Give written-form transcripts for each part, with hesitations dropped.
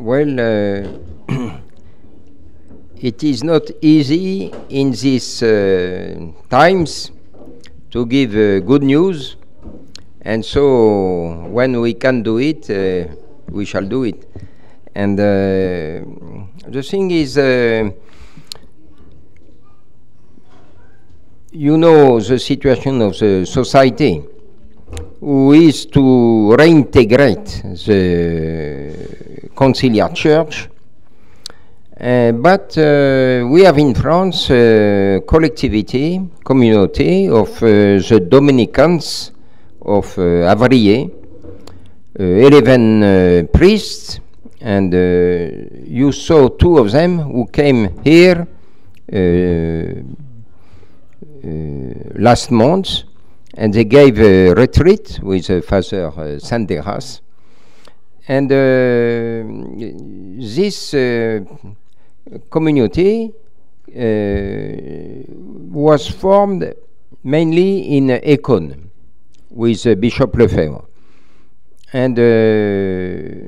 Well, it is not easy in these times to give good news, and so when we can do it, we shall do it. And the thing is, you know the situation of the society, who is to reintegrate the conciliar church. But we have in France collectivity, community of the Dominicans of Avrier, 11 priests, and you saw two of them who came here last month, and they gave a retreat with Father Sanderas. And this community was formed mainly in Écône with Bishop Lefebvre. And they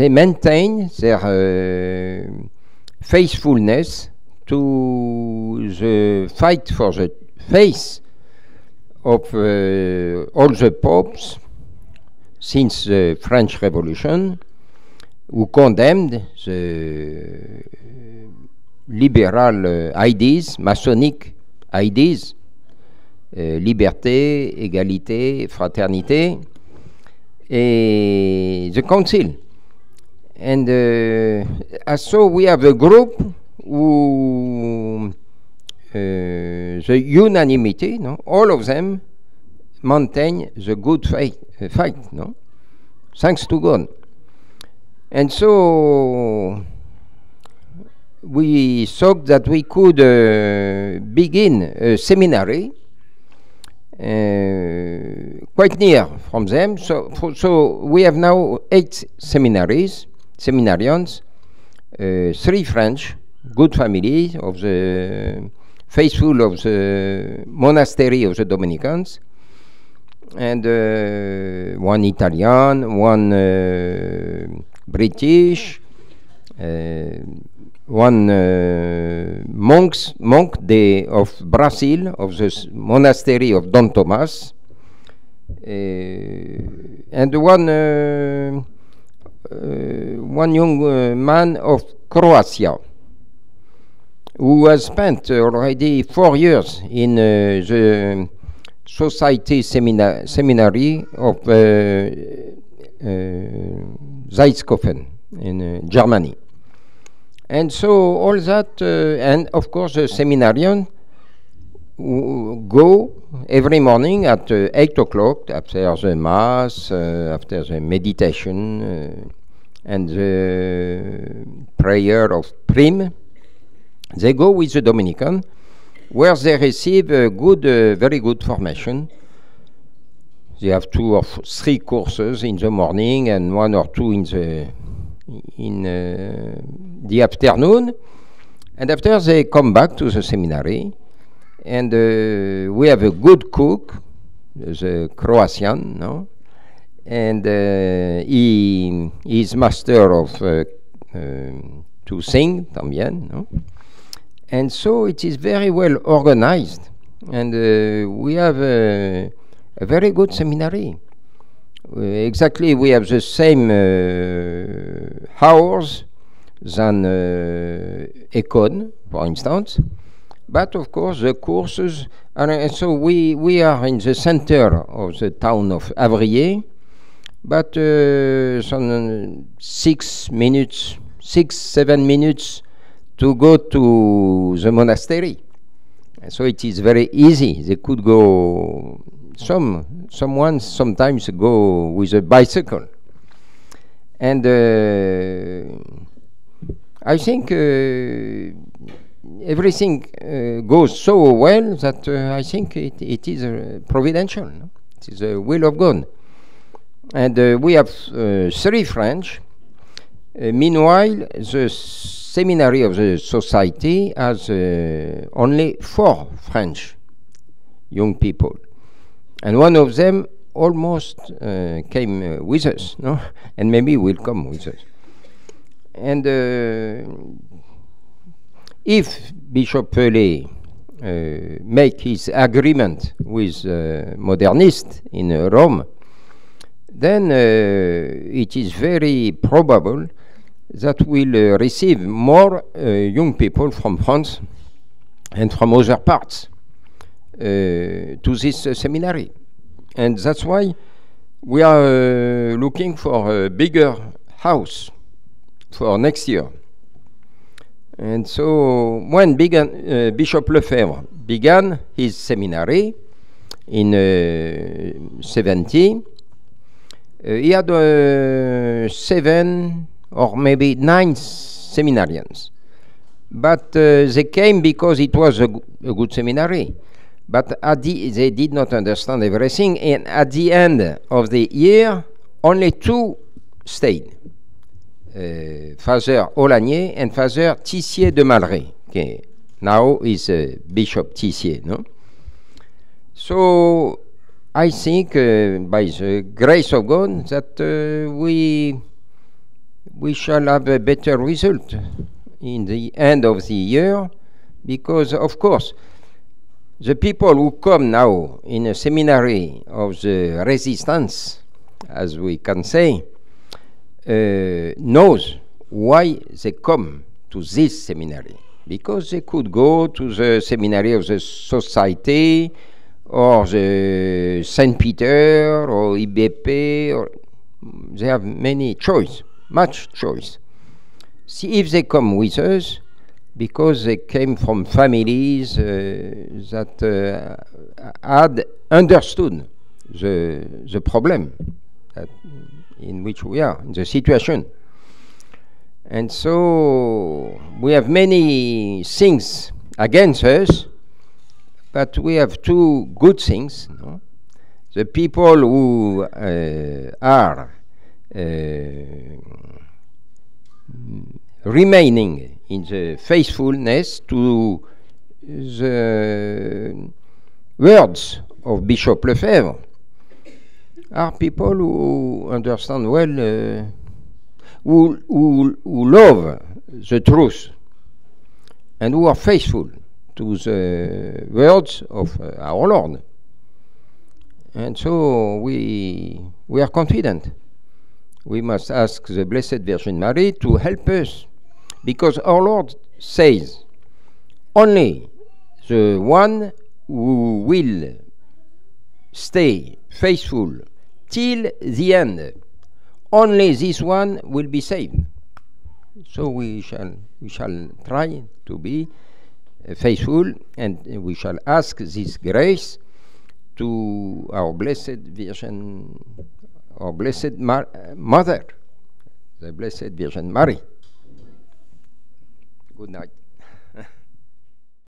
maintain their faithfulness to the fight for the faith of all the popes since the French Revolution, who condemned the liberal ideas, Masonic ideas, liberté, égalité, fraternité, and the council. And so we have a group who the unanimity, no? All of them maintain the good fight, no? Thanks to God. And so we thought that we could begin a seminary quite near from them. So we have now 8 seminarians, 3 French, good families of the faithful of the monastery of the Dominicans, and 1 Italian, 1 British, 1 monk of Brazil, of the monastery of Don Thomas, and one young man of Croatia, who has spent already 4 years in the society seminary of Zeitskofen in Germany. And so all that, and of course the seminarian go every morning at 8 o'clock after the mass, after the meditation and the prayer of Prime. They go with the Dominican, where they receive a good, very good formation. They have 2 or 3 courses in the morning and 1 or 2 in the afternoon. And after they come back to the seminary, and we have a good cook, the Croatian, no? And he is master of to sing también, no? And so it is very well organized, and we have a very good seminary. Exactly, we have the same hours than Écône, for instance, but of course the courses, and so we are in the center of the town of Avrier, but some 6 minutes, 7 minutes to go to the monastery. And so it is very easy. They could go, someone sometimes go with a bicycle. And I think everything goes so well that I think it is providential. No? It is the will of God. And we have 3 French. Meanwhile, the seminary of the society has only 4 French young people. And one of them almost came with us, no? And maybe will come with us. And if Bishop Pelé make his agreement with modernists in Rome, then it is very probable that we'll receive more young people from France and from other parts to this seminary. And that's why we are looking for a bigger house for next year. And so when Bishop Lefebvre began his seminary in 70, he had 7 or maybe 9 seminarians. But they came because it was a good seminary. But they did not understand everything, and at the end of the year, only 2 stayed. Father Olagnier and Father Tissier de Malray, okay. Now is Bishop Tissier, no? So I think by the grace of God that we shall have a better result in the end of the year, because of course the people who come now in a seminary of the resistance, as we can say, knows why they come to this seminary, because they could go to the seminary of the Society or the Saint Peter or IBP, or they have many choice, much choice. See if they come with us, because they came from families that had understood the problem in which we are, in the situation. And so we have many things against us, but we have 2 good things. No? The people who are remaining in the faithfulness to the words of Bishop Lefebvre are people who understand well, who love the truth, and who are faithful to the words of our Lord. And so we are confident. We must ask the Blessed Virgin Mary to help us, because our Lord says, only the one who will stay faithful till the end, only this one will be saved. So we shall try to be faithful, and we shall ask this grace to our Blessed Virgin, our Blessed Mother, the Blessed Virgin Mary. Good night.